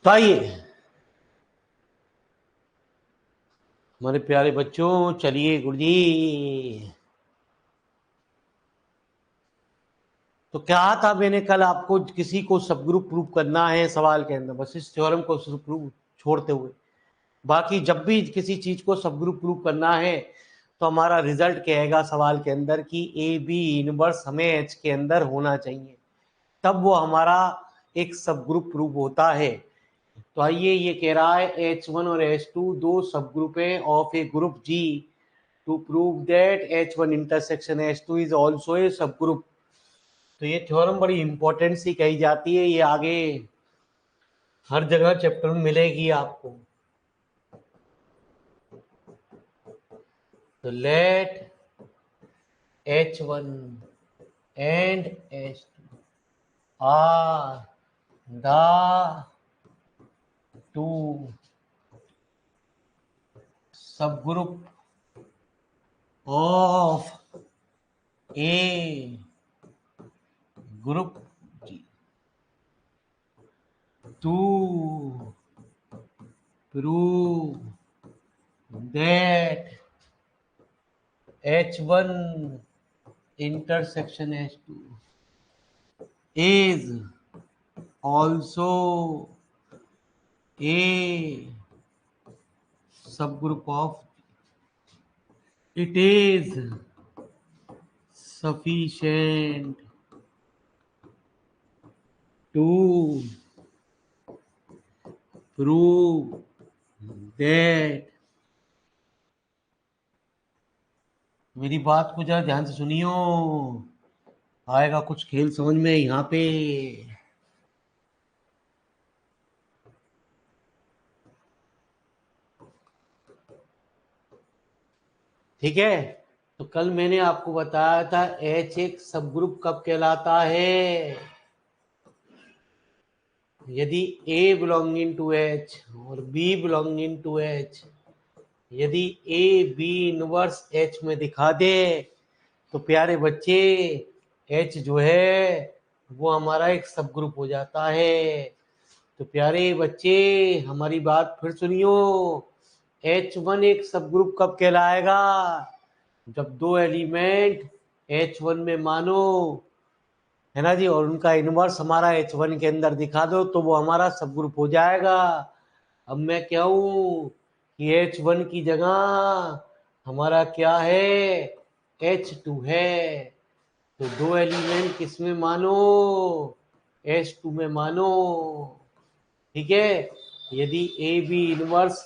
तो आइए हमारे प्यारे बच्चों, चलिए गुरुजी। तो क्या था, मैंने कल आपको किसी को सब ग्रुप प्रूव करना है सवाल के अंदर, बस इस थ्योरम को प्रूव छोड़ते हुए बाकी जब भी किसी चीज को सब ग्रुप प्रूव करना है तो हमारा रिजल्ट कहेगा सवाल के अंदर कि ए बी इनवर्स हमें एच के अंदर होना चाहिए, तब वो हमारा एक सब ग्रुप प्रूव होता है। तो आइए, ये कह रहा है H1 और H2 दो सब ग्रुप हैं of a group G। To prove that H1 intersection H2 is also a subgroup. तो ये थ्योरम बड़ी इंपॉर्टेंट सी कही जाती है, ये आगे हर जगह चैप्टर में मिलेगी आपको। तो late H1 and H2 are the two subgroup of a group G to prove that H1 intersection H2 is also a subgroup of, it is sufficient to prove that, मेरी बात को जरा ध्यान से सुनियो, आएगा कुछ खेल समझ में यहाँ पे। ठीक है, तो कल मैंने आपको बताया था एच एक सब ग्रुप कब कहलाता है, यदि A बिलोंगिंग टू H और B बिलोंगिंग टू H, यदि A B इनवर्स H में दिखा दे तो प्यारे बच्चे H जो है वो हमारा एक सब ग्रुप हो जाता है। तो प्यारे बच्चे हमारी बात फिर सुनियो, H1 एक सब ग्रुप कब कहलाएगा, जब दो एलिमेंट H1 में मानो, है ना जी, और उनका इनवर्स हमारा H1 के अंदर दिखा दो तो वो हमारा सब ग्रुप हो जाएगा। अब मैं क्या हूँ कि H1 की जगह हमारा क्या है, H2 है। तो दो एलिमेंट किस में मानो, H2 में मानो। ठीक है, यदि ए बी इनवर्स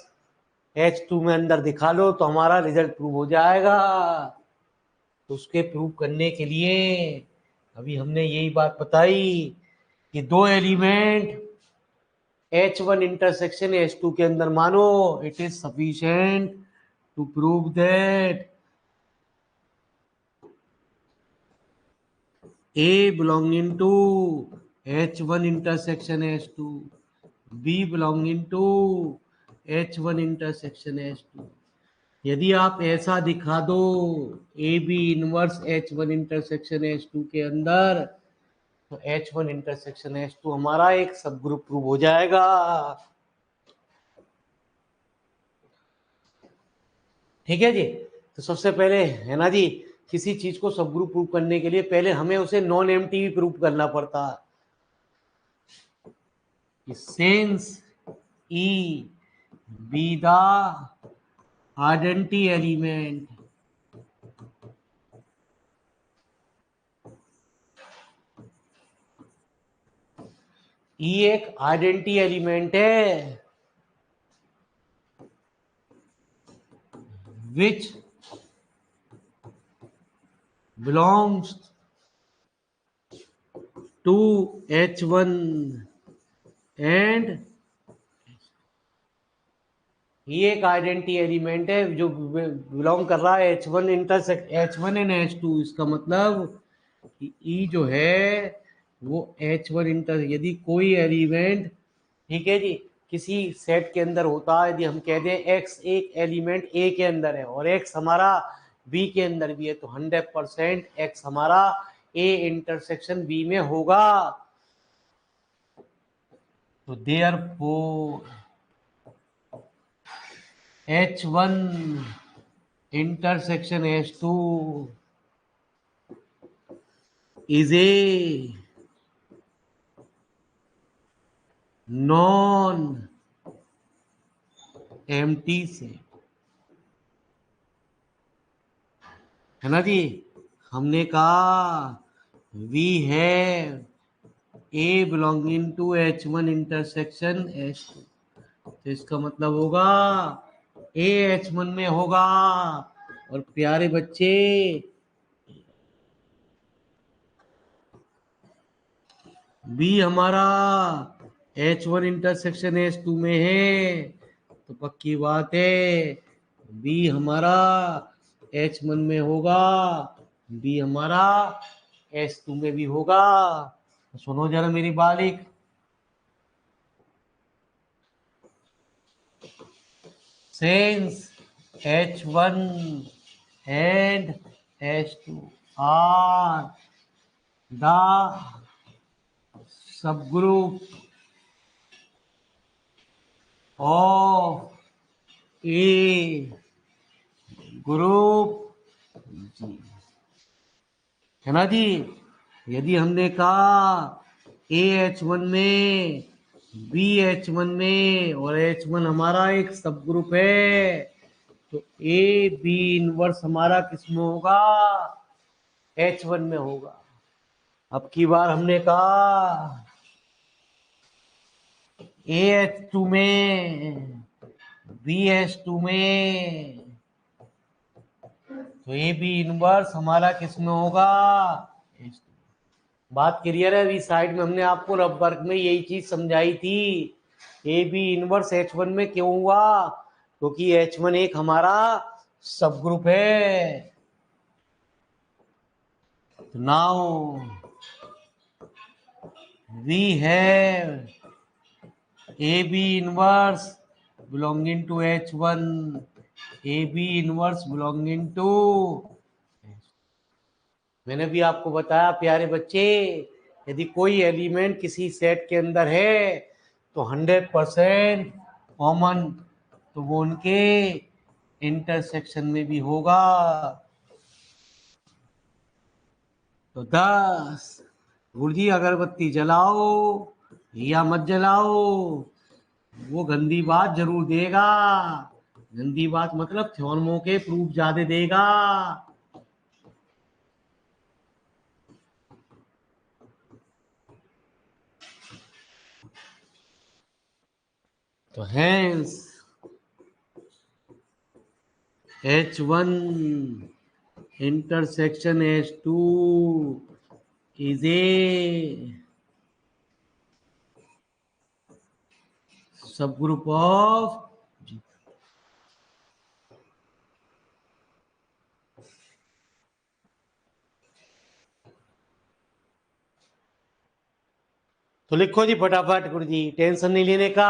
H2 में अंदर दिखा लो तो हमारा रिजल्ट प्रूव हो जाएगा। तो उसके प्रूव करने के लिए अभी हमने यही बात बताई कि दो एलिमेंट H1 इंटरसेक्शन H2 के अंदर मानो, it is sufficient to prove that A belonging to H1 intersection H2, B belonging to H1 intersection H2। यदि आप ऐसा दिखा दो ए b inverse H1 intersection H2 के अंदर, तो H1 इंटरसेक्शन H2 हमारा एक सब ग्रुप प्रूव हो जाएगा। ठीक है जी, तो सबसे पहले है ना जी, किसी चीज को सब ग्रुप प्रूव करने के लिए पहले हमें उसे नॉन एम्प्टी भी प्रूव करना पड़ता है। Since E be the identity element, E एक आइडेंटिटी एलिमेंट है which belongs to H1 and, ये एक आइडेंटिटी एलिमेंट है जो बिलोंग कर रहा है H1 intersect H1 and H2। इसका मतलब कि E जो है वो H1 इंटर, यदि कोई एलिमेंट, ठीक है जी, किसी सेट के अंदर होता है, यदि हम कह दें X एक एलिमेंट A के अंदर है और X हमारा B के अंदर भी है, तो 100% X हमारा A इंटरसेक्शन B में होगा। तो therefore H1 intersection H2 is a non empty set, है ना जी। हमने कहा we have a belonging to H1 intersection H2, तो इसका मतलब होगा ए H1 में होगा। और प्यारे बच्चे बी हमारा H1 इंटरसेक्शन H2 में है, तो पक्की बात है बी हमारा H1 में होगा, बी हमारा H2 में भी होगा। तो सुनो जरा मेरी बालिक, since H1 and H2 are the subgroup of A group, है ना जी। यदि हमने कहा ए H1 में, बी H1 में और H1 हमारा एक सब ग्रुप है, तो ए बी इनवर्स हमारा किसमें होगा? H1 में होगा। अब की बार हमने कहा ए H2 में, बी H2 में, तो ए बी इनवर्स हमारा किसमें होगा? बात क्लियर है। अभी साइड में हमने आपको रफ वर्क में यही चीज समझाई थी। ए बी इनवर्स H1 में क्यों हुआ? क्योंकि H1 एक हमारा सब ग्रुप है। Now we have a b inverse belonging to H1, a b inverse belonging to, मैंने भी आपको बताया प्यारे बच्चे, यदि कोई एलिमेंट किसी सेट के अंदर है तो 100% कॉमन, तो वो उनके इंटरसेक्शन में भी होगा। तो 10 गुरुजी अगरबत्ती जलाओ या मत जलाओ, वो गंदी बात जरूर देगा। गंदी बात मतलब थ्योरमों के प्रूफ ज्यादा देगा। तो hence H1 intersection H2 is a subgroup of, तो लिखो जी फटाफट गुरु जी, टेंशन नहीं लेने का।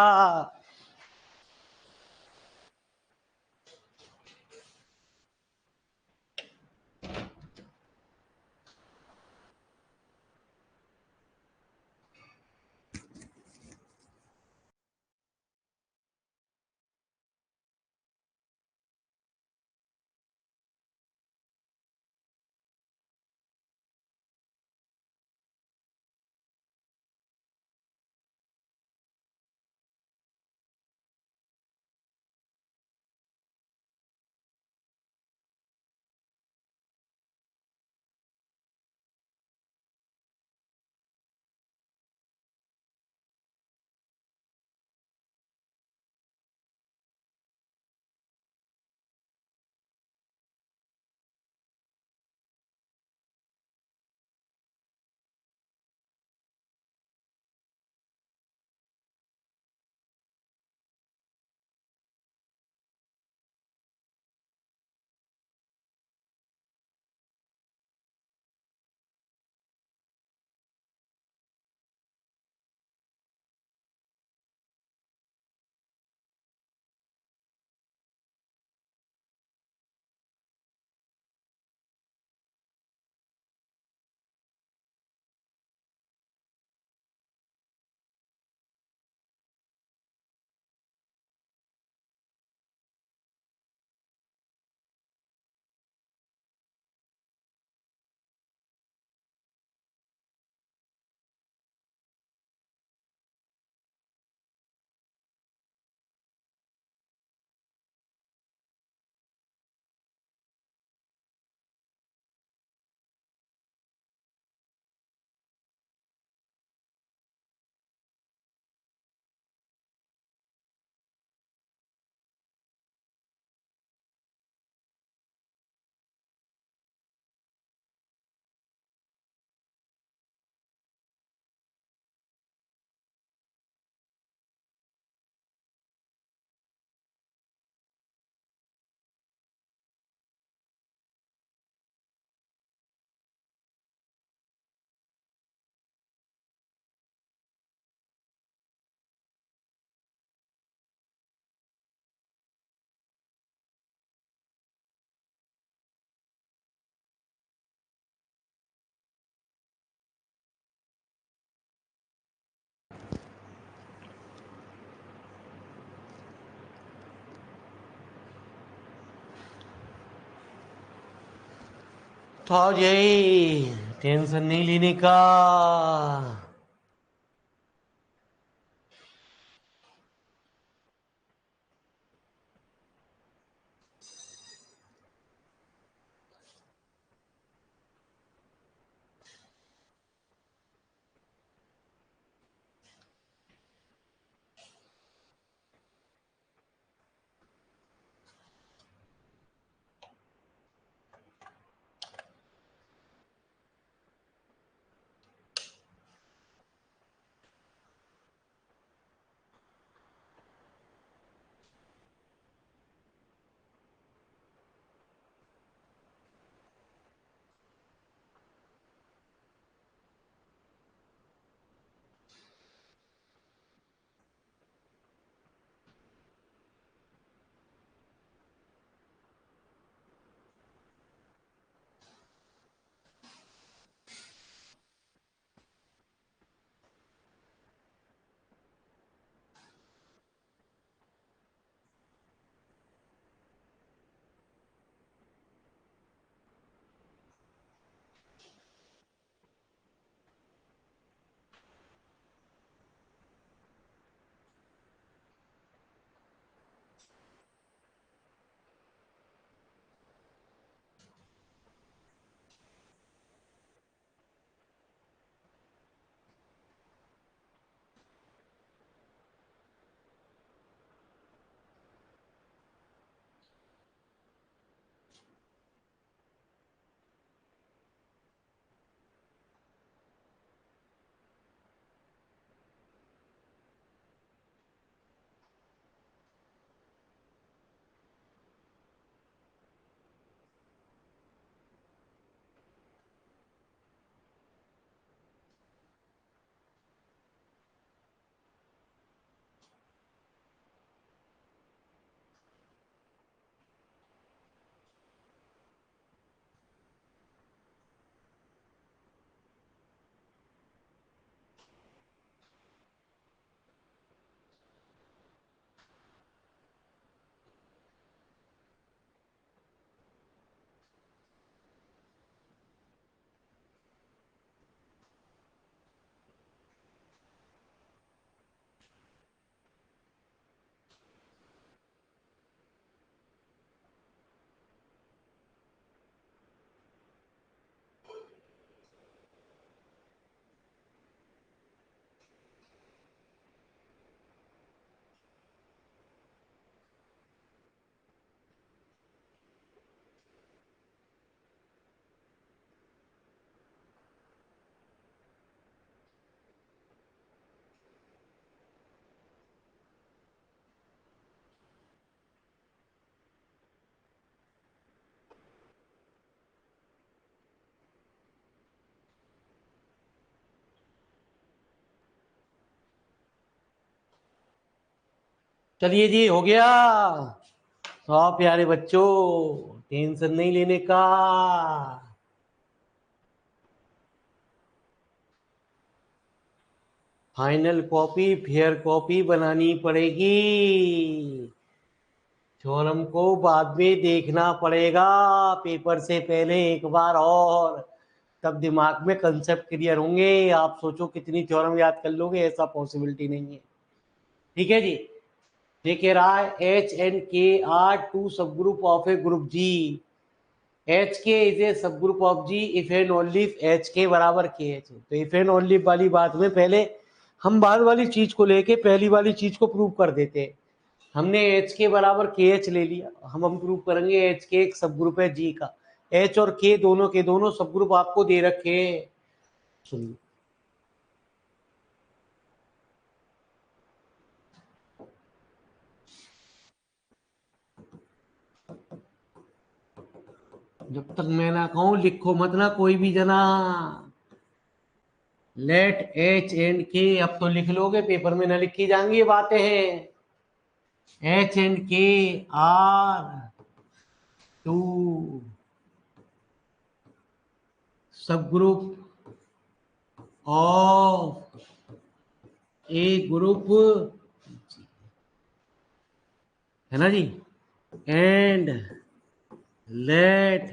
तो आ जाए, टेंशन नहीं लेने का। चलिए जी, हो गया। तो प्यारे बच्चों, टेंशन नहीं लेने का। फाइनल कॉपी, फेयर कॉपी बनानी पड़ेगी। थ्योरम को बाद में देखना पड़ेगा पेपर से पहले एक बार और, तब दिमाग में कंसेप्ट क्लियर होंगे। आप सोचो कितनी थ्योरम याद कर लोगे, ऐसा पॉसिबिलिटी नहीं है। ठीक है जी। ये कह रहा है H and K are two subgroup of a group G. H K is a subgroup of G if and only H K बराबर के एच। तो इफ एंड ओनली वाली बात में पहले हम बाद वाली चीज को लेके पहली वाली चीज को प्रूव कर देते हैं। हमने एच के बराबर के एच ले लिया, हम प्रूव करेंगे एच के एक सब ग्रुप है जी का। एच और के दोनों के दोनों सब ग्रुप आपको दे रखे हैं। सुनिए, जब तक मैं ना कहूं लिखो मत ना कोई भी जना। लेट एच एंड के, अब तो लिख लोगे, पेपर में ना लिखी जाएंगी ये बातें हैं। H and K are two subgroup of a group, है ना जी। एंड लेट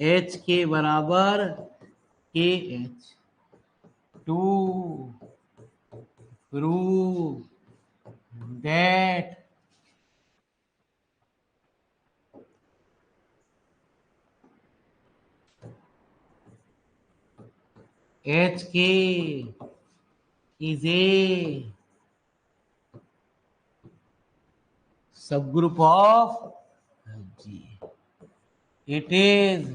एच के बराबर के H two prove that H के is a subgroup of G. It is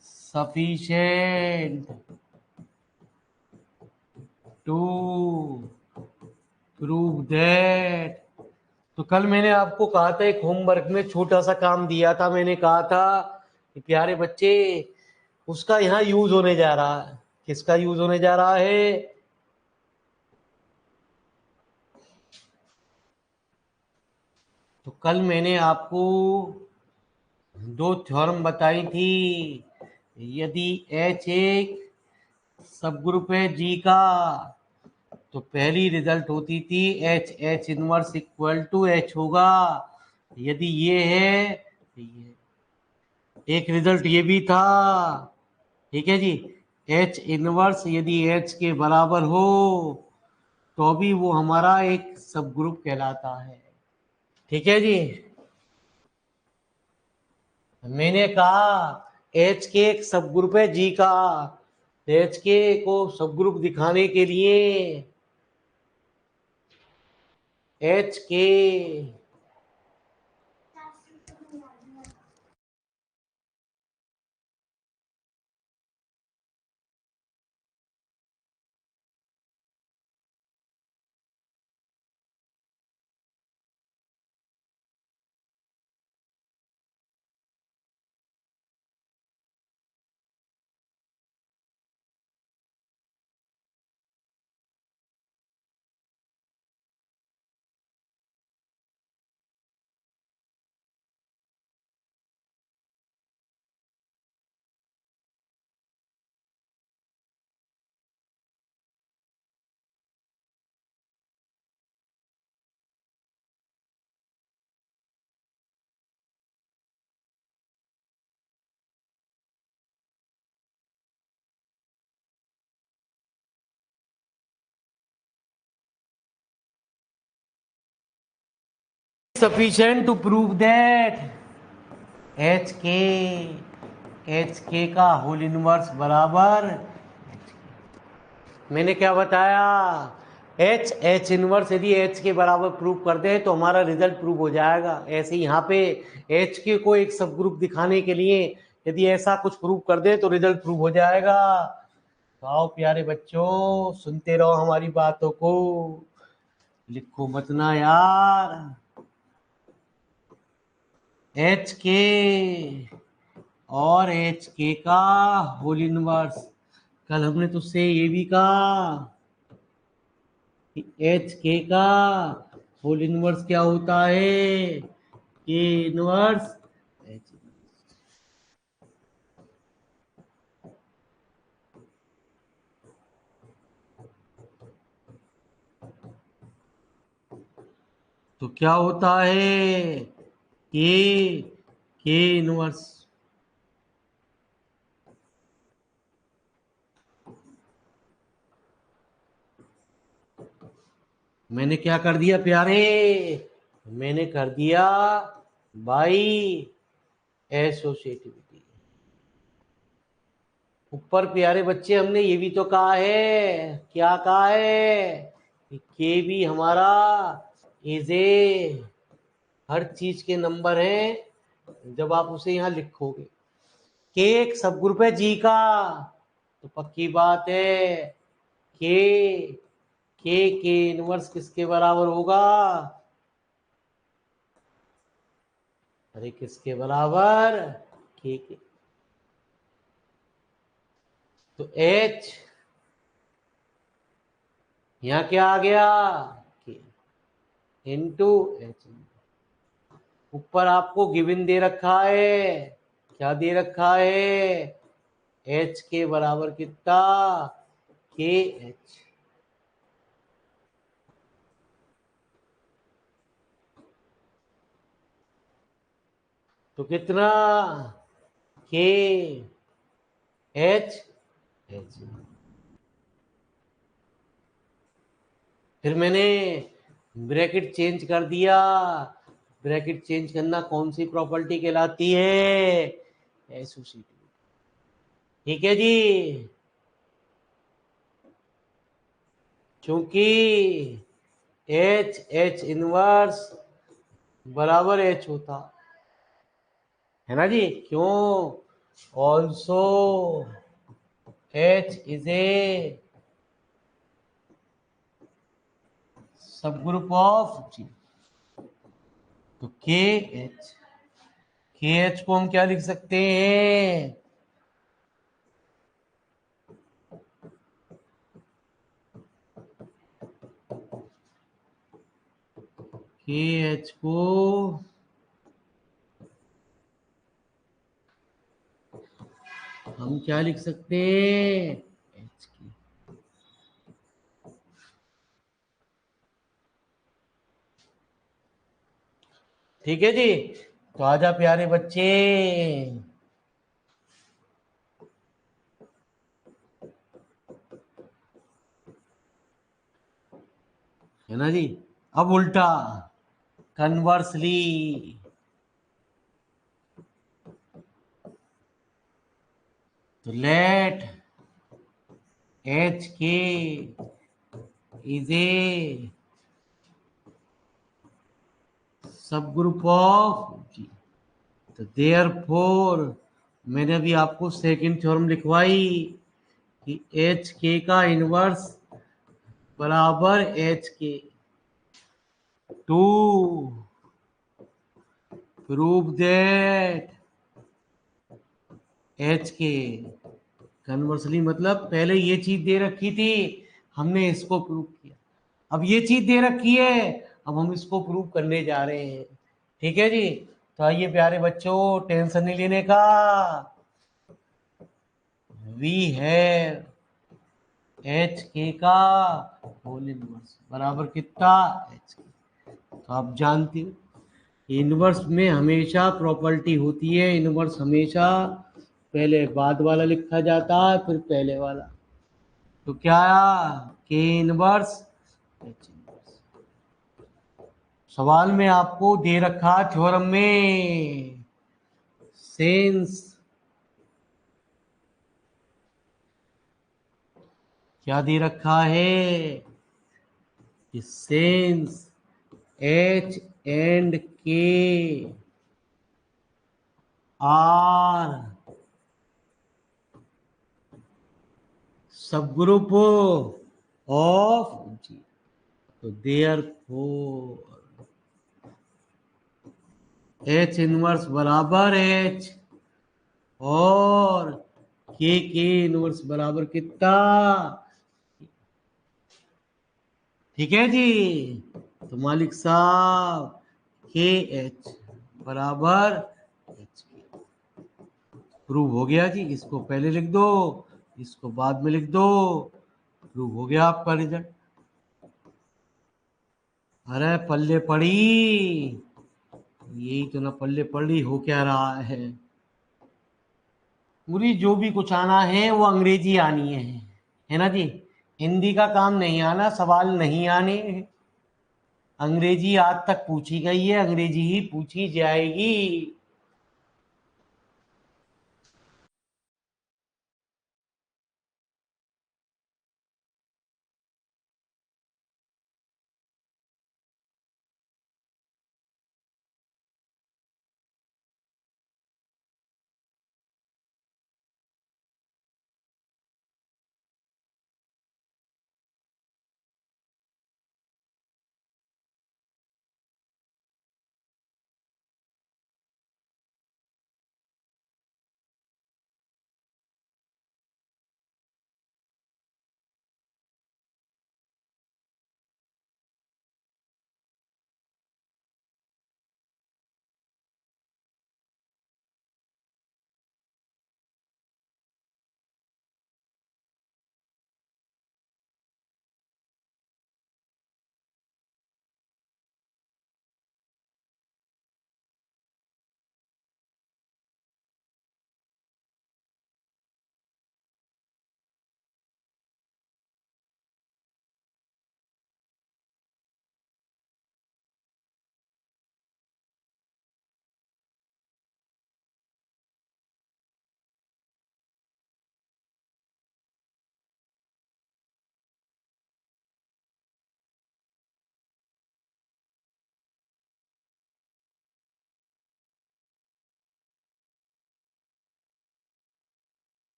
sufficient to prove that. तो कल मैंने आपको कहा था, एक होमवर्क में छोटा सा काम दिया था, मैंने कहा था कि प्यारे बच्चे उसका यहाँ यूज होने जा रहा है। किसका यूज होने जा रहा है? तो कल मैंने आपको दो थ्योरम बताई थी। यदि H एक सब ग्रुप है G का, तो पहली रिजल्ट होती थी H inverse equal to H होगा। यदि ये है, एक रिजल्ट ये भी था, ठीक है जी। H इनवर्स यदि H के बराबर हो तो भी वो हमारा एक सब ग्रुप कहलाता है, ठीक है जी। मैंने कहा H के एक सब ग्रुप है G का, H के को सब ग्रुप दिखाने के लिए H के sufficient to prove that H के का होल इनवर्स बराबर, मैंने क्या बताया, एच इनवर्स यदि एच के बराबर प्रूव कर दे तो हमारा रिजल्ट प्रूव हो जाएगा। ऐसे यहाँ पे एच के को एक सब ग्रुप दिखाने के लिए यदि ऐसा कुछ प्रूव कर दे तो रिजल्ट प्रूव हो जाएगा। तो आओ प्यारे बच्चों, सुनते रहो हमारी बातों को, लिखो मत ना यार। एच के और एच के का होल इनवर्स, कल हमने तुझसे ये भी कहा कि एच के का होल इनवर्स क्या होता है, के इनवर्स एच। तो क्या होता है, के इनवर्स। मैंने क्या कर दिया प्यारे, मैंने कर दिया बाई एसोसिएटिविटी। ऊपर प्यारे बच्चे हमने ये भी तो कहा है, क्या कहा है, के भी हमारा इज ए, हर चीज के नंबर हैं जब आप उसे यहां लिखोगे। के एक सब ग्रुप है जी का, तो पक्की बात है के इनवर्स किसके बराबर होगा, अरे किसके बराबर, के। तो एच यहाँ क्या आ गया, के इंटू एच। ऊपर आपको गिवन दे रखा है, क्या दे रखा है, एच के बराबर कितना, के एच। तो कितना, के एच एच। फिर मैंने ब्रैकेट चेंज कर दिया। ब्रैकेट चेंज करना कौन सी प्रॉपर्टी कहलाती है? एसोसिएटिव। ठीक है जी, क्योंकि एच एच इनवर्स बराबर एच होता है ना जी। क्यों? Also H is a subgroup of जी। तो के एच को हम क्या लिख सकते हैं? के एच को हम क्या लिख सकते हैं? एच की। ठीक है जी। तो आजा प्यारे बच्चे, है ना जी। अब उल्टा कन्वर्सली, तो late H K is a subgroup of जी। तो देयरफॉर मैंने अभी आपको सेकंड थ्योरम लिखवाई कि एच के का इनवर्स बराबर एच के। टू प्रूव दैट एच के कन्वर्सली, मतलब पहले ये चीज दे रखी थी, हमने इसको प्रूव किया। अब ये चीज दे रखी है, अब हम इसको प्रूव करने जा रहे हैं। ठीक है जी। तो आइए प्यारे बच्चों, टेंशन नहीं लेने का। वी है एच के का होल इनवर्स बराबर कितना? एच के। तो आप जानते हो इनवर्स में हमेशा प्रॉपर्टी होती है, इनवर्स हमेशा पहले बाद वाला लिखा जाता है फिर पहले वाला। तो क्या आया? के इनवर्स एच इनवर्स। सवाल में आपको दे रखा थ्योरम में सेंस, क्या दे रखा है? Sense H and K are सब ग्रुप ऑफ जी। तो देयर फोर एच इनवर्स बराबर एच और के इनवर्स बराबर कितना? ठीक है जी। तो मालिक साहब के एच बराबर एच के प्रूव हो गया जी। इसको पहले लिख दो, इसको बाद में लिख दो, प्रूव हो गया आपका रिजल्ट। अरे पल्ले पड़ी, यही तो ना पल्ले पड़ी, हो क्या रहा है? पूरी जो भी कुछ आना है वो अंग्रेजी आनी है ना जी। हिंदी का काम नहीं आना, सवाल नहीं आने। अंग्रेजी आज तक पूछी गई है, अंग्रेजी ही पूछी जाएगी।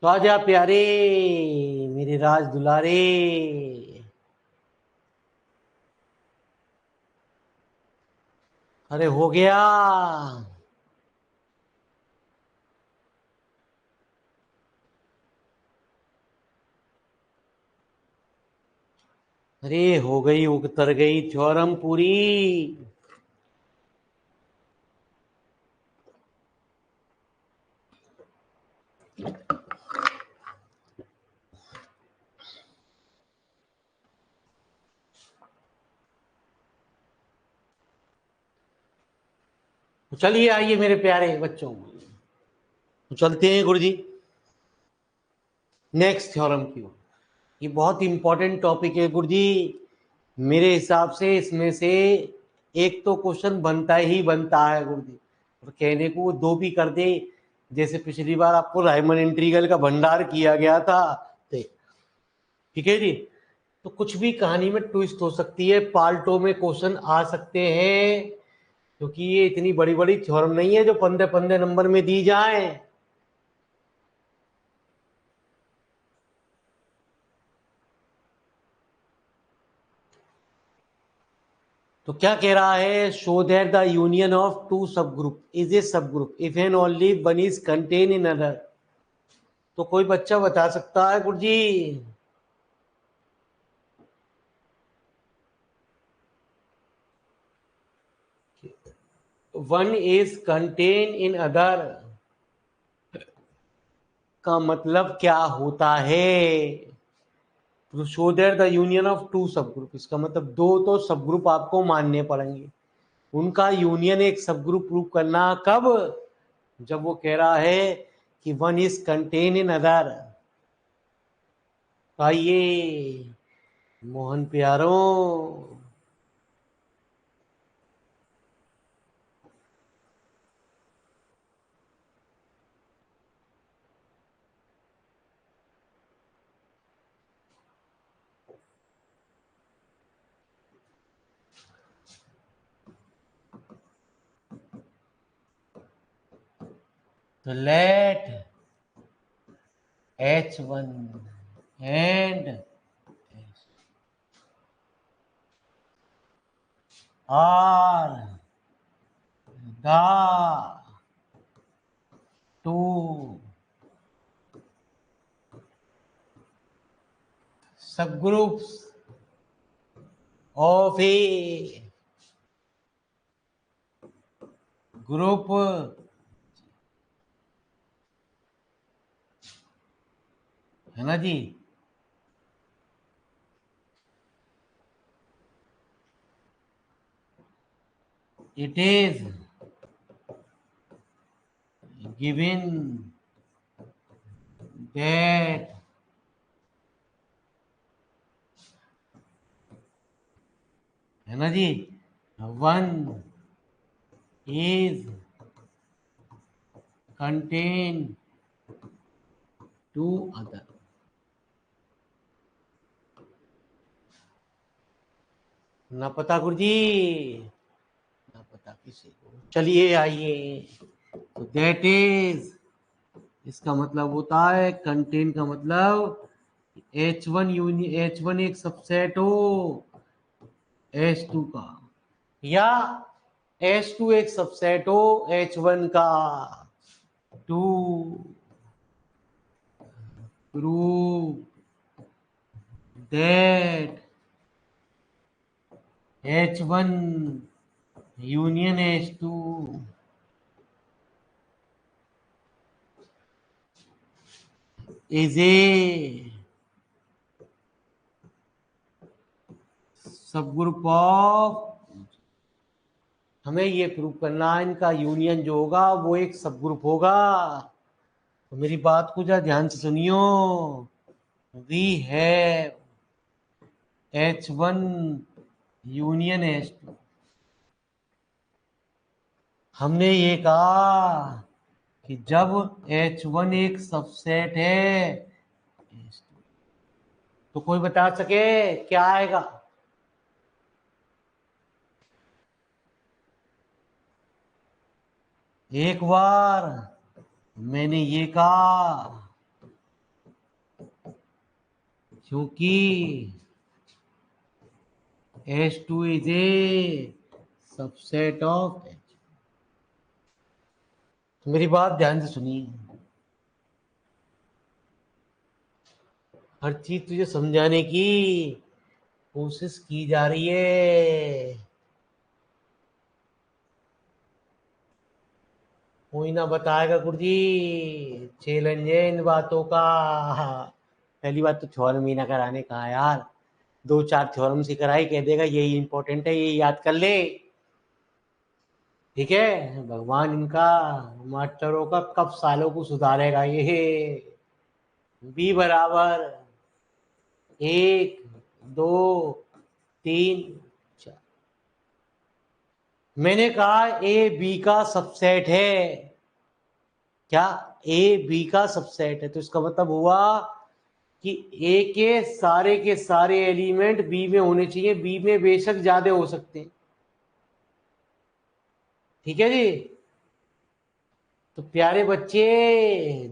तो आजा प्यारे, मेरे राज दुलारे। अरे हो गया। अरे हो गई, उतर गई थ्योरम पूरी। तो चलिए आइए मेरे प्यारे बच्चों, तो चलते हैं गुरुजी नेक्स्ट थ्योरम की ओर। ये बहुत इंपॉर्टेंट टॉपिक है गुरुजी। मेरे हिसाब से इसमें से एक तो क्वेश्चन बनता ही बनता है गुरुजी, और कहने को वो दो भी कर दे, जैसे पिछली बार आपको रायमन इंटीग्रल का भंडार किया गया था। ठीक है जी। तो कुछ भी कहानी में ट्विस्ट हो सकती है, पार्टों में क्वेश्चन आ सकते हैं, क्योंकि ये इतनी बड़ी बड़ी थ्योरम नहीं है जो 15-15 नंबर में दी जाए। तो क्या कह रहा है, show that the union of two subgroup is a subgroup if and only one is contain in other. तो कोई बच्चा बता सकता है गुरुजी? One is contain in other का मतलब क्या होता है? तो show that the union of two subgroup, इसका मतलब दो तो सब ग्रुप आपको मानने पड़ेंगे, उनका यूनियन एक सब ग्रुप प्रूव करना कब? जब वो कह रहा है कि one is contain in other. आइए मोहन प्यारो, तो late H1 and are the two subgroups of a group है ना जी। It is given that है ना जी, one is contain to other. ना पता गुरुजी, ना पता किसी को। चलिए आइए, तो दैट इज, इसका मतलब होता है कंटेन का मतलब H1 यूनियन H1 एक सबसेट हो H2 का, या H2 एक सबसेट हो H1 का, to prove that H1 union H2 is a subgroup of, हमें ये प्रूव करना है इनका यूनियन जो होगा वो एक सबग्रुप होगा। तो मेरी बात को जरा ध्यान से सुनियो। We have H1 union H2, हमने ये कहा कि जब H1 एक सबसेट है H2, तो कोई बता सके क्या आएगा? एक बार मैंने ये कहा क्योंकि H2 is A subset of H, मेरी बात ध्यान से सुनिए, हर चीज तुझे समझाने की कोशिश की जा रही है। कोई ना बताएगा गुरुजी, चैलेंज है इन बातों का। पहली बात तो थ्योरम ही ना कराने का यार, दो चार थ्योरम से कराई, कह देगा यही इंपॉर्टेंट है, यही याद कर ले। ठीक है, भगवान इनका मास्टरों का कब सालों को सुधारेगा ये। बी बराबर एक, दो, तीन, चार, मैंने कहा ए बी का सबसेट है। क्या ए बी का सबसेट है? तो इसका मतलब हुआ कि ए के सारे एलिमेंट बी में होने चाहिए, बी में बेशक ज्यादा हो सकते हैं। ठीक है जी। तो प्यारे बच्चे,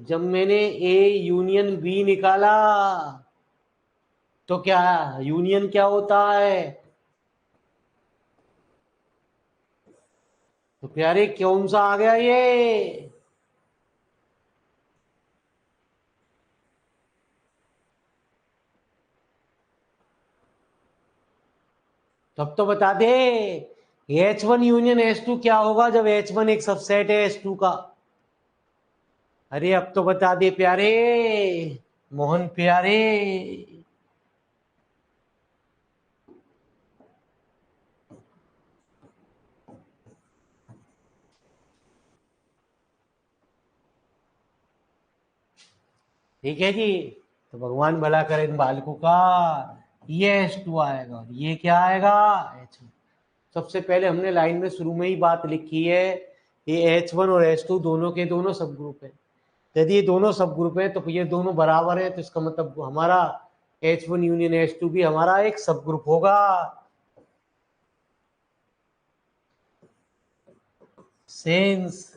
जब मैंने ए यूनियन बी निकाला तो क्या यूनियन क्या होता है? तो प्यारे कौन सा आ गया ये? तब तो बता दे, H1 यूनियन H2 क्या होगा जब H1 एक सबसेट है H2 का? अरे अब तो बता दे प्यारे, मोहन प्यारे। ठीक है जी। तो भगवान भला करे इन बालकों का। ये H2 आएगा और ये क्या आएगा? H1। सबसे पहले हमने लाइन में शुरू में ही बात लिखी है, ये H1 और H2 दोनों के दोनों सब ग्रुप है। यदि ये दोनों सब ग्रुप है तो ये दोनों बराबर है, तो इसका मतलब हमारा H1 यूनियन H2 भी हमारा एक सब ग्रुप होगा। Sense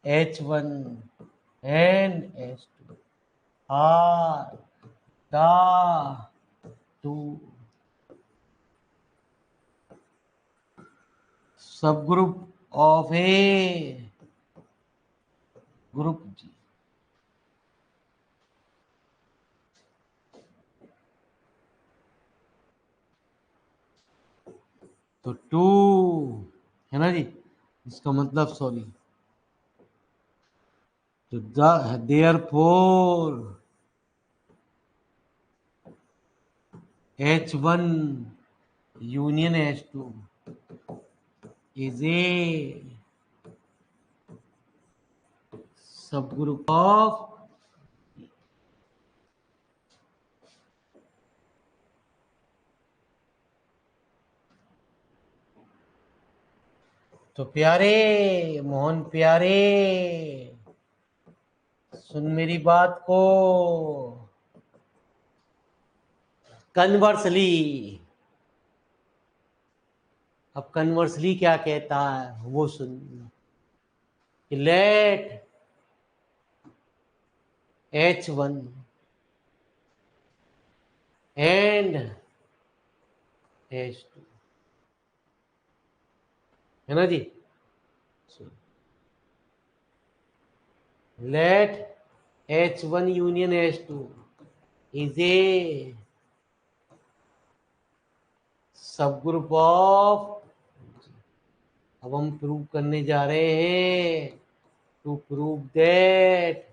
H1 and H2 are the two subgroup of a group G. तो टू है ना जी, इसका मतलब सॉरी, तो therefore H1 union H2 is a subgroup of तो प्यारे मोहन प्यारे, सुन मेरी बात को। कन्वर्सली, अब कन्वर्सली क्या कहता है वो सुन। लेट H1 एंड H2, है ना जी। Let H1 union H2 is a subgroup of, अब हम प्रूव करने जा रहे हैं, to prove that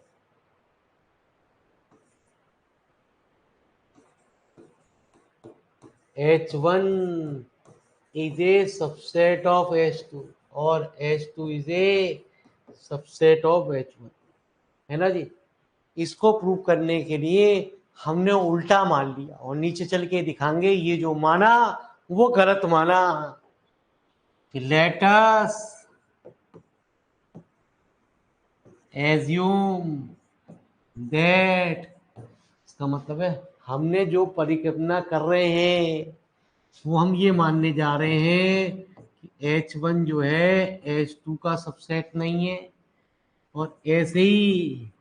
H1 is a subset of H2 और H2 is a subset of H1, है ना जी। इसको प्रूव करने के लिए हमने उल्टा मान लिया और नीचे चल के दिखाएंगे ये जो माना वो गलत माना। लेट अस एज्यूम दैट, इसका मतलब है हमने जो परिकल्पना कर रहे हैं वो हम ये मानने जा रहे हैं कि H1 जो है H2 का सबसेट नहीं है और ऐसे ही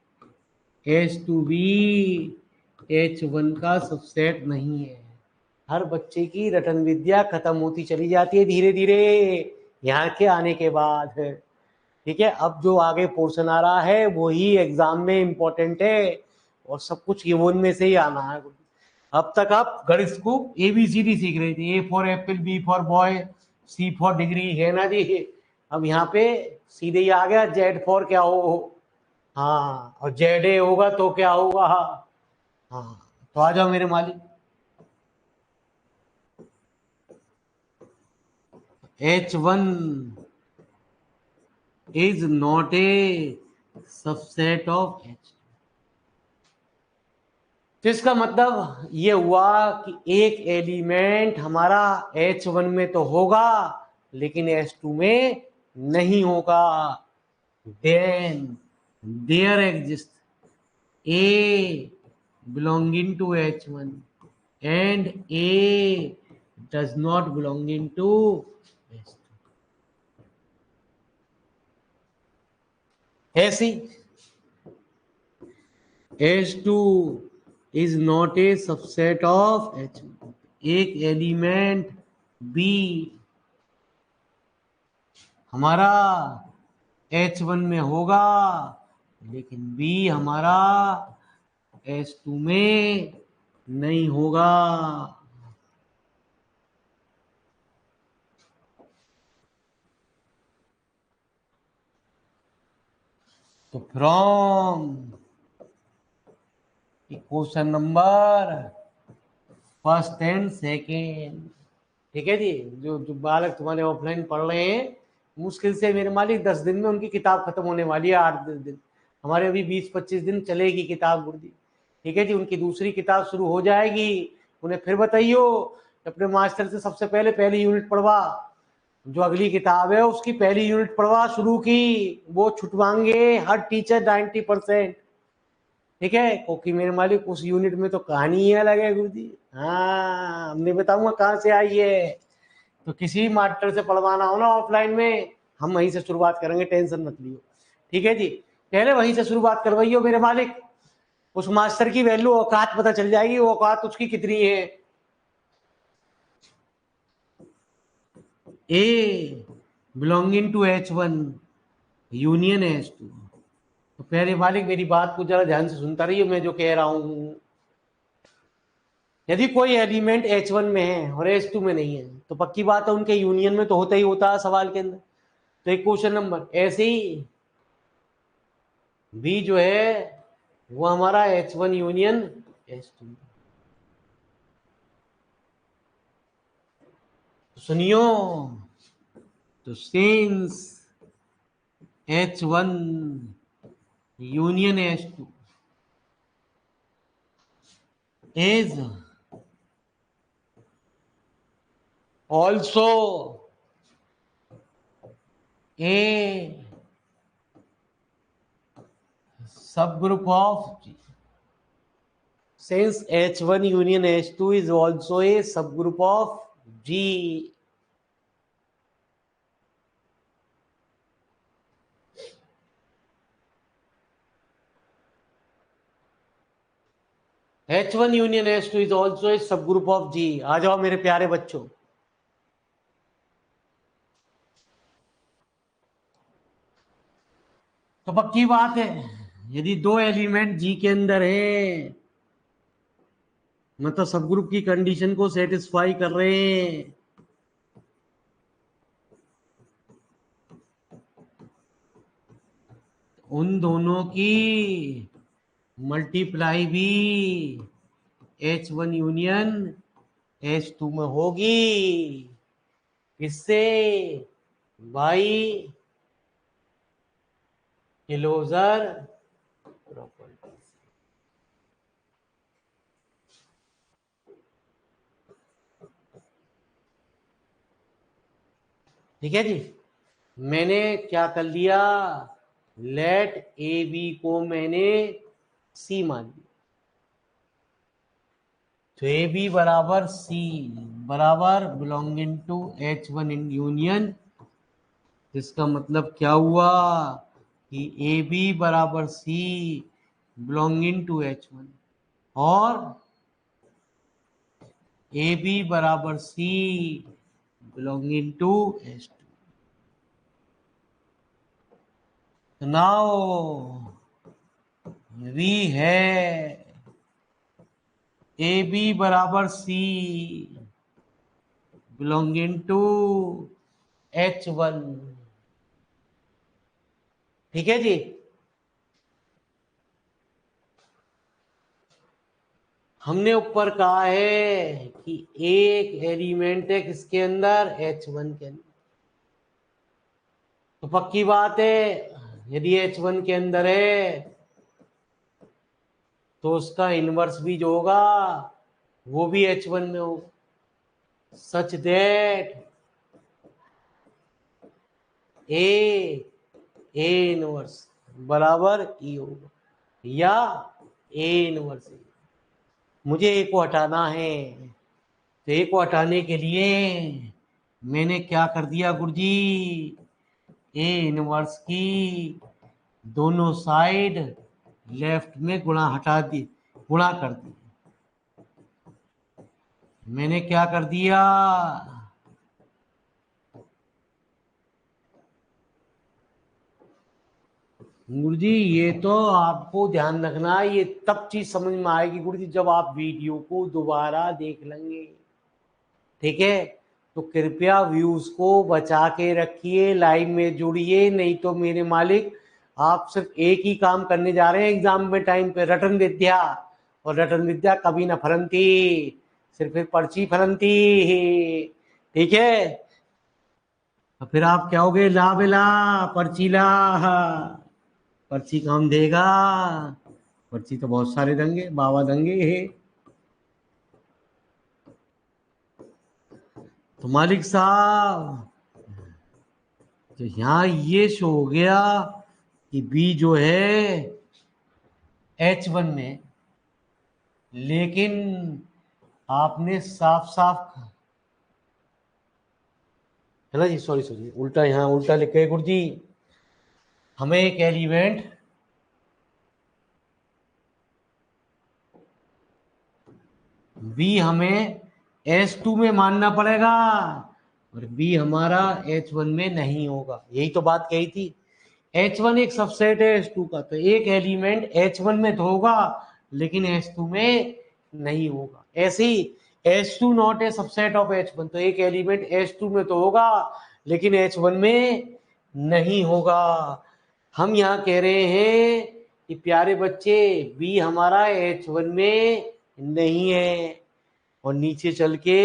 H2 भी H1 का सबसेट नहीं है। हर बच्चे की रटन विद्या खत्म होती चली जाती है धीरे धीरे यहाँ के आने के बाद। ठीक है, अब जो आगे पोर्शन आ रहा है वही एग्जाम में इम्पोर्टेंट है और सब कुछ ये वो इनमें से ही आना है। अब तक आप गणित को ABCD सीख रहे थे, A for Apple, B for boy, C for degree, है ना जी। अब यहाँ पे सीधे ही आ गया Z फॉर क्या हो, हाँ, और ZA होगा तो क्या होगा। हाँ, तो आ जाओ मेरे मालिक। H1 is not a subset of H2, तो इसका मतलब ये हुआ कि एक एलिमेंट हमारा H1 में तो होगा लेकिन H2 में नहीं होगा। Then there exist A belonging to H1 and A does not belonging to H2, ऐसी H2 is not a subset of H1, एक एलिमेंट B हमारा H1 में होगा लेकिन B हमारा H2 में नहीं होगा। तो from question number first and second, ठीक है जी, जो जो बालक तुम्हारे ऑफलाइन पढ़ रहे हैं मुश्किल से मेरे मालिक 10 दिन में उनकी किताब खत्म होने वाली है। 8 दिन हमारे अभी 20-25 दिन चलेगी किताब गुर्दी, ठीक है जी। उनकी दूसरी किताब शुरू हो जाएगी, उन्हें फिर बताइयो अपने मास्टर से सबसे पहले पहली यूनिट पढ़वा, जो अगली किताब है उसकी पहली यूनिट पढ़वा शुरू की, वो छुटवाएंगे हर टीचर 90%, ठीक है। क्योंकि मेरे मालिक उस यूनिट में तो कहानी ही अलग है गुरु जी। हाँ, हमने बताऊंगा कहाँ से आई है। तो किसी मास्टर से पढ़वाना हो ना ऑफलाइन में, हम वहीं से शुरुआत करेंगे, टेंशन मत लियो, ठीक है जी, पहले वहीं से शुरुआत करवाइयो मेरे मालिक, उस मास्टर की वैल्यू औकात पता चल जाएगी, वो औकात उसकी कितनी है। A belonging to H1 union H2। तो प्यारे मालिक मेरी बात को जरा ध्यान से सुनता रहिए, मैं जो कह रहा हूं, यदि कोई एलिमेंट H1 में है और H2 में नहीं है तो पक्की बात है उनके यूनियन में तो होता ही होता है सवाल के अंदर। तो एक क्वेश्चन नंबर, ऐसे ही बी जो है वो हमारा H1 यूनियन H2। तो सुनियो, तो since H1 union H2 is also a subgroup of G. Since H1 union H2 is also a subgroup of G. H1 union H2 is also a subgroup of G। आ जाओ मेरे प्यारे बच्चों, तो पक्की बात है यदि दो एलिमेंट जी के अंदर है, मतलब सब ग्रुप की कंडीशन को सेटिस्फाई कर रहे हैं, उन दोनों की मल्टीप्लाई भी H1 यूनियन H2 में होगी। इससे बाई क्लोजर प्रॉपर्टी। ठीक है जी, मैंने क्या कर लिया, लेट ए बी को मैंने सी मान लिया। तो ए बी बराबर सी बराबर belonging to H1 in union. इसका मतलब क्या हुआ कि ए बी बराबर सी बिलोंगिंग टू H1 और ए बी बराबर c belonging to H2। Now we have a b बराबर सी बिलोंगिंग टू H1। ठीक है जी, हमने ऊपर कहा है कि एक एलिमेंट है किसके अंदर, H1 के अंदर। तो पक्की बात है यदि H1 के अंदर है तो उसका इनवर्स भी जो होगा वो भी H1 में होगा, सच दैट ए इनवर्स बराबर ई होगा या ए इनवर्स। मुझे ए को हटाना है, तो ए को हटाने के लिए मैंने क्या कर दिया गुरुजी, ए इनवर्स की दोनों साइड लेफ्ट में गुणा हटा दी, गुणा कर दी। मैंने क्या कर दिया, गुरुजी ये तो आपको ध्यान रखना है, ये तब चीज समझ में आएगी गुरुजी जब आप वीडियो को दोबारा देख लेंगे। ठीक है, तो कृपया व्यूज को बचा के रखिए, लाइव में जुड़िए, नहीं तो मेरे मालिक आप सिर्फ एक ही काम करने जा रहे हैं एग्जाम में टाइम पे, रटन विद्या, और रटन विद्या कभी ना फरंती, सिर्फ फिर पर्ची फरंती। ठीक है, तो फिर आप क्या होगे, ला बिला पर्ची ला, पर्ची काम देगा, पर्ची तो बहुत सारे देंगे, बाबा देंगे। तो मालिक साहब, तो यहाँ ये शो हो गया कि बी जो है H1 में, लेकिन आपने साफ साफ, है ना जी, सॉरी उल्टा, यहाँ उल्टा लिखे गुरुजी। हमें एक एलिमेंट बी हमें H2 में मानना पड़ेगा और बी हमारा H1 में नहीं होगा। यही तो बात कही थी। H1 एक सबसेट है H2 का, तो एक एलिमेंट H1 में तो होगा लेकिन H2 में नहीं होगा। ऐसे ही H2 not a subset of H1, तो एक एलिमेंट H2 में तो होगा लेकिन H1 में नहीं होगा। हम यहाँ कह रहे हैं कि प्यारे बच्चे बी हमारा H1 में नहीं है, और नीचे चल के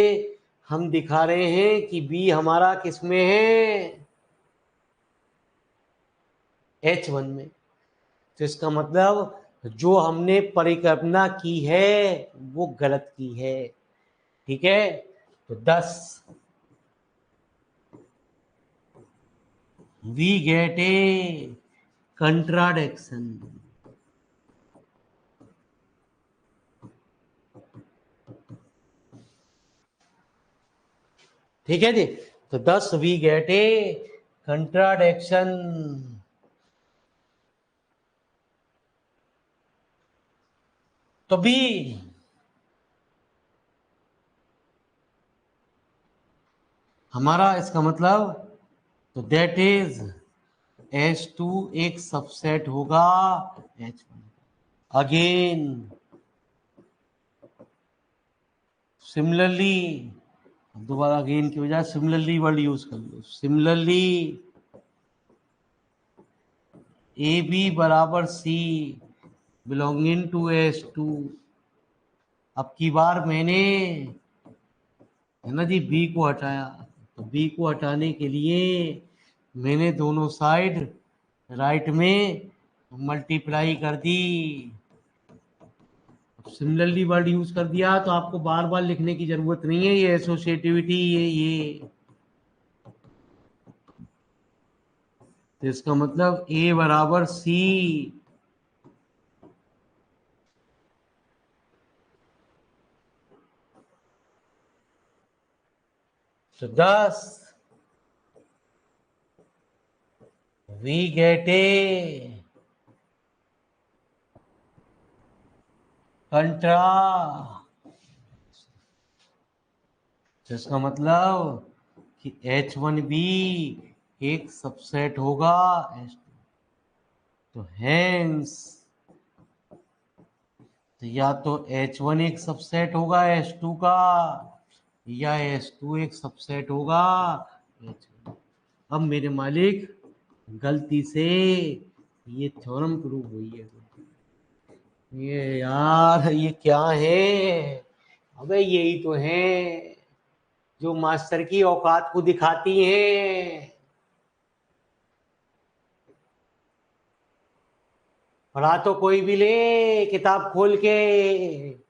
हम दिखा रहे हैं कि बी हमारा किस में है, H1 में। तो इसका मतलब जो हमने परिकल्पना की है वो गलत की है। ठीक है, तो 10 वी गेट ए कंट्राडिक्शन। ठीक है जी, तो 10 वी गेट ए कंट्राडिक्शन। तो बी हमारा, इसका मतलब तो दैट इज H2 एक सबसेट होगा H1। अगेन सिमिलरली, दोबारा अगेन की बजाय सिमिलरली वर्ड यूज कर लो। सिमिलरली ए बी बराबर सी बिलोंगिंग टू H2। अब की बार मैंने, है ना जी, बी को हटाया, तो बी को हटाने के लिए मैंने दोनों साइड राइट में मल्टीप्लाई कर दी। सिमिलरली वर्ड यूज कर दिया तो आपको बार बार लिखने की जरूरत नहीं है। ये एसोसिएटिविटी, ये तो इसका मतलब ए बराबर सी। तो 10 वी गेट ए कंट्रा, तो इसका मतलब कि H1B एक सबसेट होगा H2। तो हेंस, तो या तो H1 एक सबसेट होगा H2 का, या H2 एक सबसेट होगा H1। अब मेरे मालिक गलती से ये थ्योरम प्रूव हुई है। ये यार ये क्या है? अबे यही तो है जो मास्टर की औकात को दिखाती हैं। पढ़ा तो कोई भी ले किताब खोल के।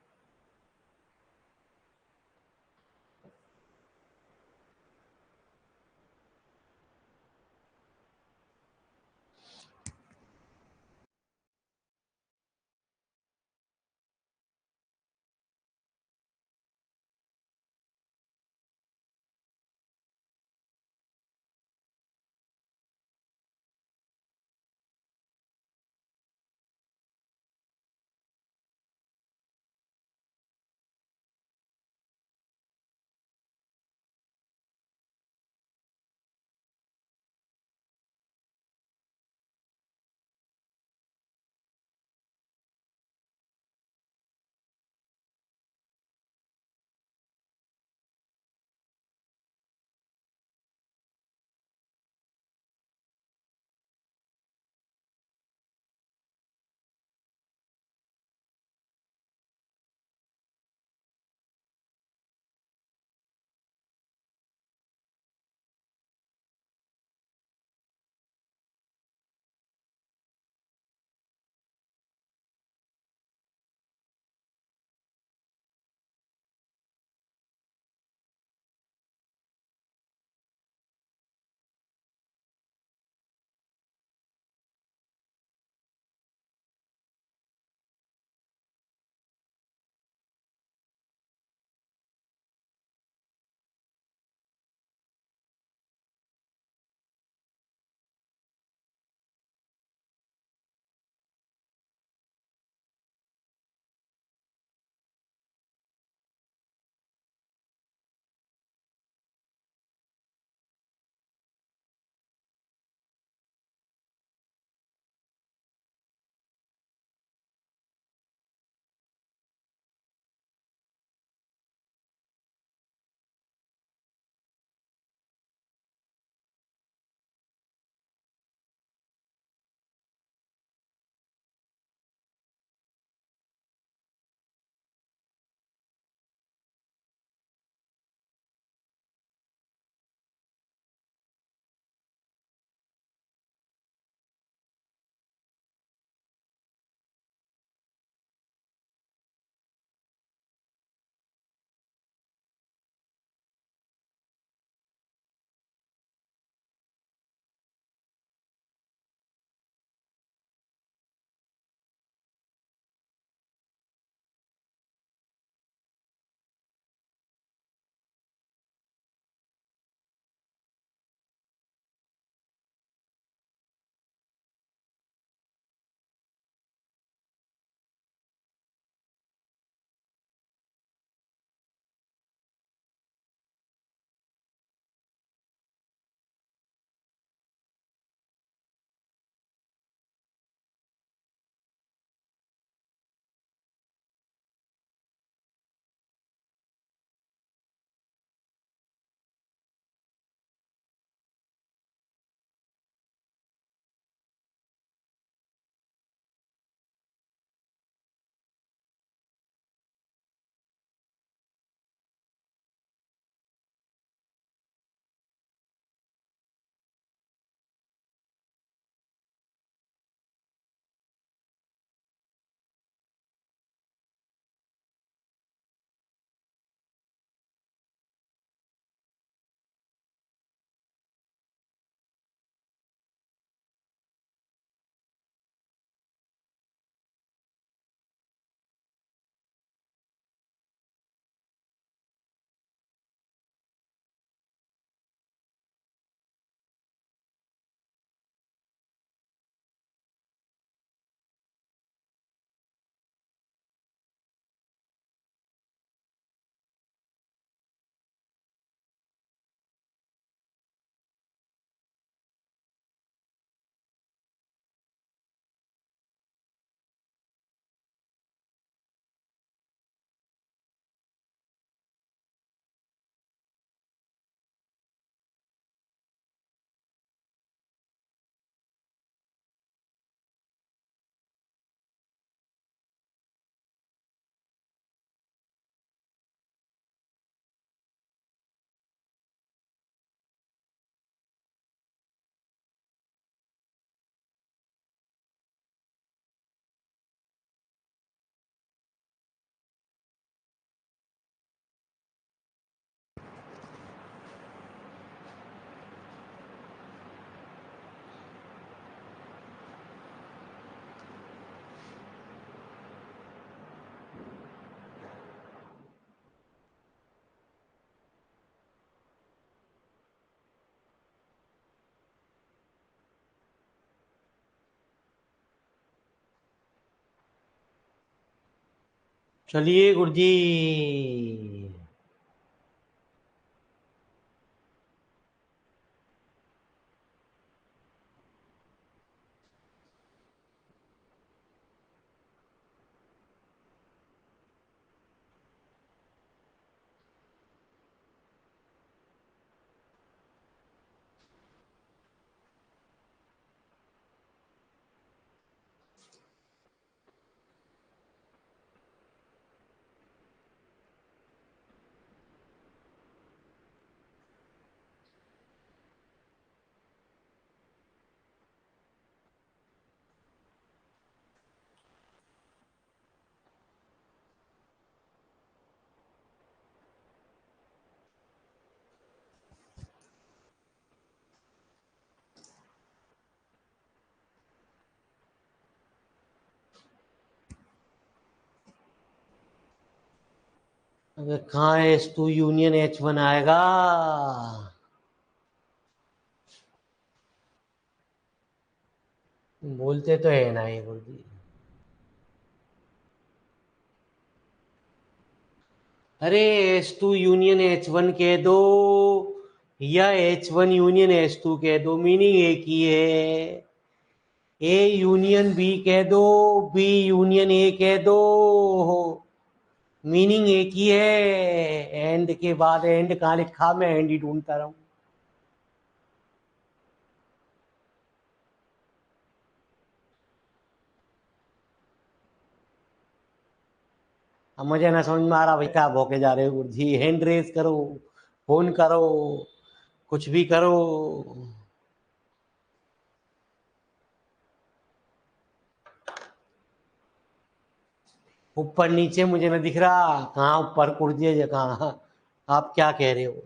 चलिए गुरुजी। अबे कहाँ H2 यूनियन H1 आएगा? बोलते तो है ना ये गुरुजी। अरे H2 यूनियन H1 कह दो या H1 यूनियन H2 कह दो, मीनिंग एक ही है। ए यूनियन बी कह दो, बी यूनियन ए कह दो, मीनिंग एक ही है। एंड के बाद एंड कहाँ लिखा, मैं एंड ही ढूंढता रहूं। अब मुझे ना समझ में आ रहा भाई, क्या भौके जा रहे हो गुरुजी? हैंड रेस करो, फोन करो, कुछ भी करो। ऊपर नीचे मुझे ना दिख रहा, कहाँ ऊपर गुरुजी है, कहाँ? आप क्या कह रहे हो?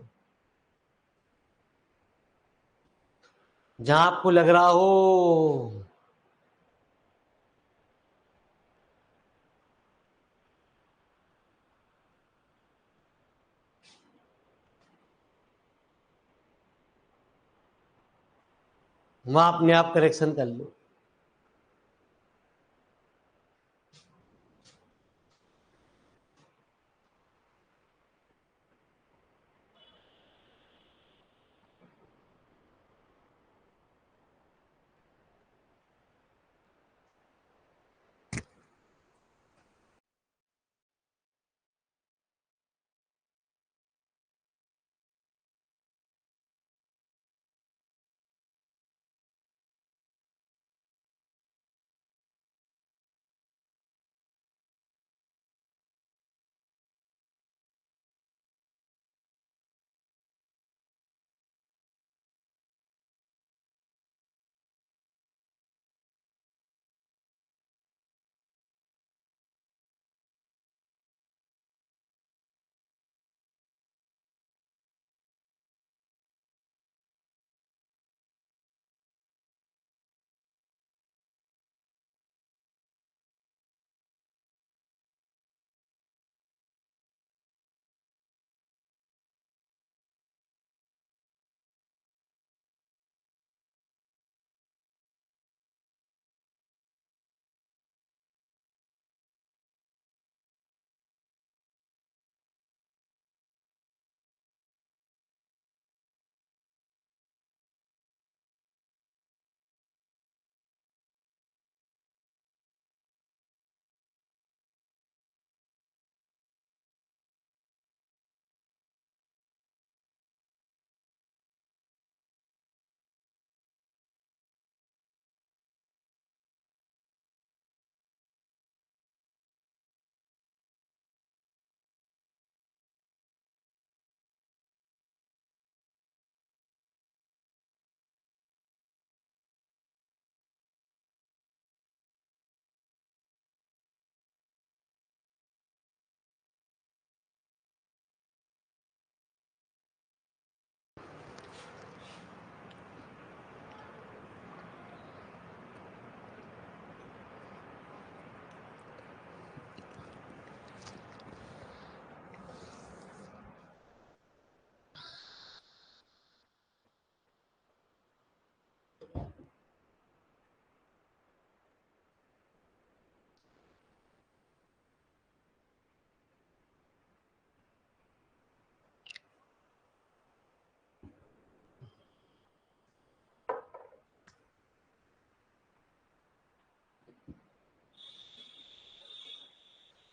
जहां आपको लग रहा हो। वहां अपने आप करेक्शन कर लो।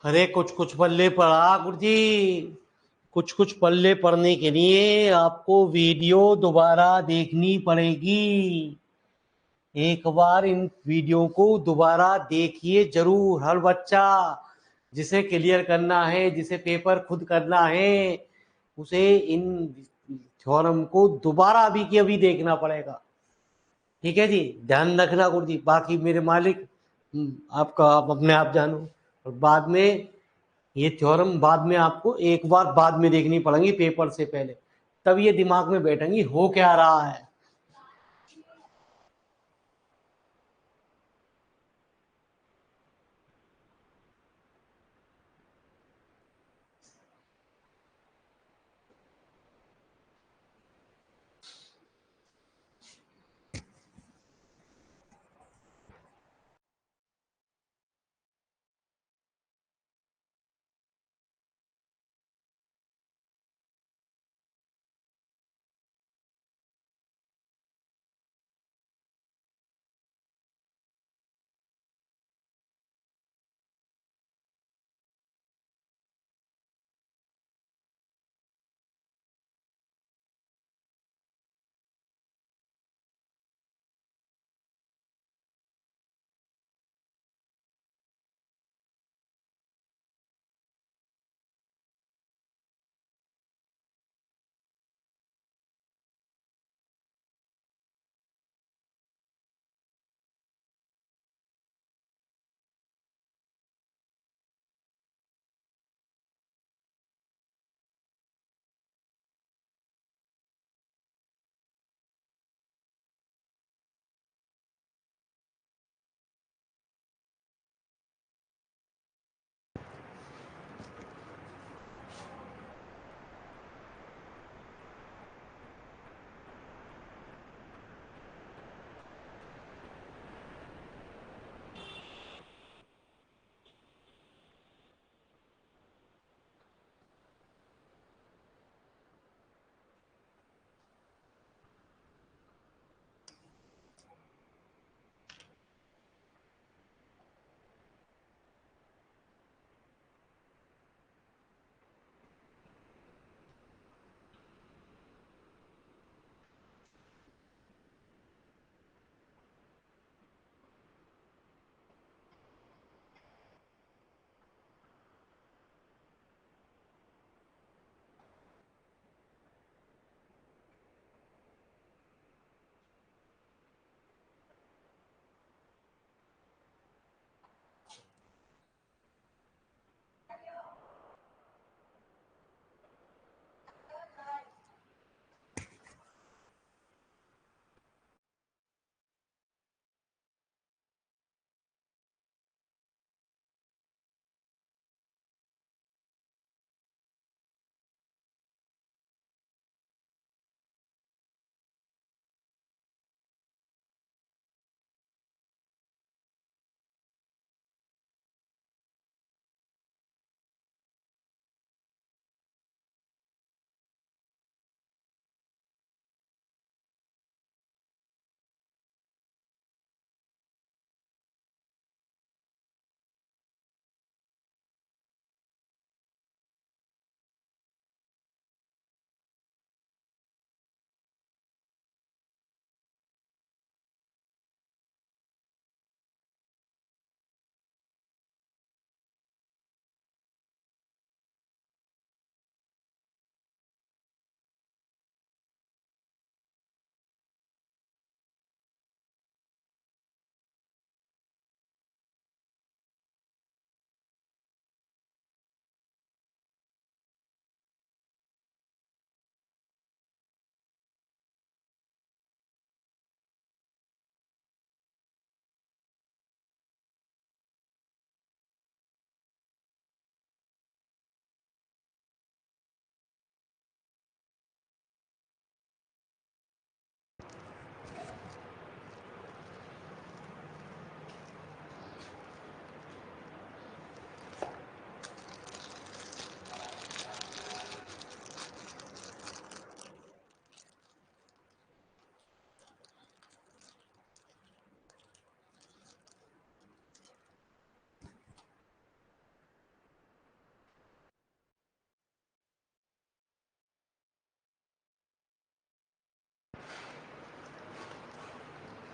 अरे कुछ कुछ पल्ले पढ़ा गुरुजी। कुछ कुछ पल्ले पढ़ने के लिए आपको वीडियो दोबारा देखनी पड़ेगी। एक बार इन वीडियो को दोबारा देखिए जरूर, हर बच्चा जिसे क्लियर करना है, जिसे पेपर खुद करना है, उसे इन थ्योरम को दोबारा अभी की अभी देखना पड़ेगा। ठीक है जी, ध्यान रखना गुरु जी। बाकी मेरे मालिक, आपका आप अपने आप जानो। और बाद में ये थ्योरम बाद में आपको एक बार बाद में देखनी पड़ेंगी पेपर से पहले, तब ये दिमाग में बैठेंगी हो क्या रहा है।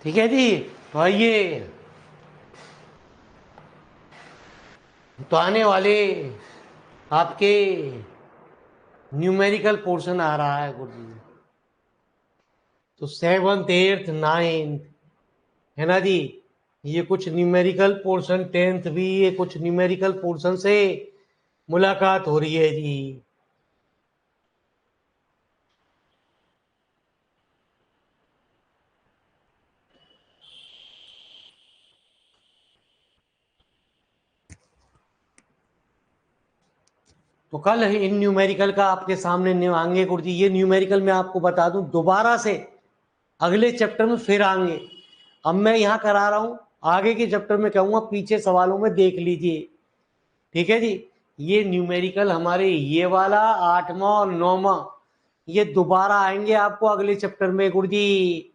ठीक है जी। तो आइए, तो आने वाले आपके न्यूमेरिकल पोर्शन आ रहा है गुरु जी। तो 7th 8th 9th है ना जी, ये कुछ न्यूमेरिकल पोर्शन, 10th भी ये कुछ न्यूमेरिकल पोर्शन से मुलाकात हो रही है जी। तो कल इन न्यूमेरिकल का आपके सामने आएंगे गुरु जी। ये न्यूमेरिकल मैं आपको बता दूं, दोबारा से अगले चैप्टर में फिर आएंगे। अब मैं यहाँ करा रहा हूँ, आगे के चैप्टर में कहूँगा पीछे सवालों में देख लीजिए। ठीक है जी। ये न्यूमेरिकल हमारे ये वाला 8वां और 9वां ये दोबारा आएंगे आपको अगले चैप्टर में गुरु जी।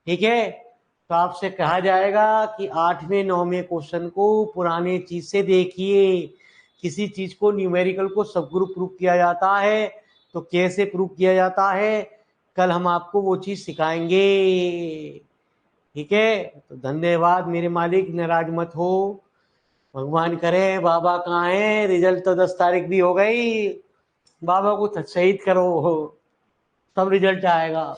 ठीक है। तो आपसे कहा जाएगा कि 8वें 9वें क्वेश्चन को पुराने चीज से देखिए। किसी चीज को न्यूमेरिकल को सब ग्रुप प्रूव किया जाता है तो कैसे प्रूव किया जाता है, कल हम आपको वो चीज सिखाएंगे। ठीक है। तो धन्यवाद मेरे मालिक, नाराज मत हो। भगवान करे, बाबा कहाँ है? रिजल्ट तो 10 तारीख भी हो गई। बाबा को शहीद करो, तब रिजल्ट आएगा।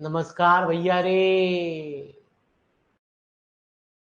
नमस्कार भैया रे।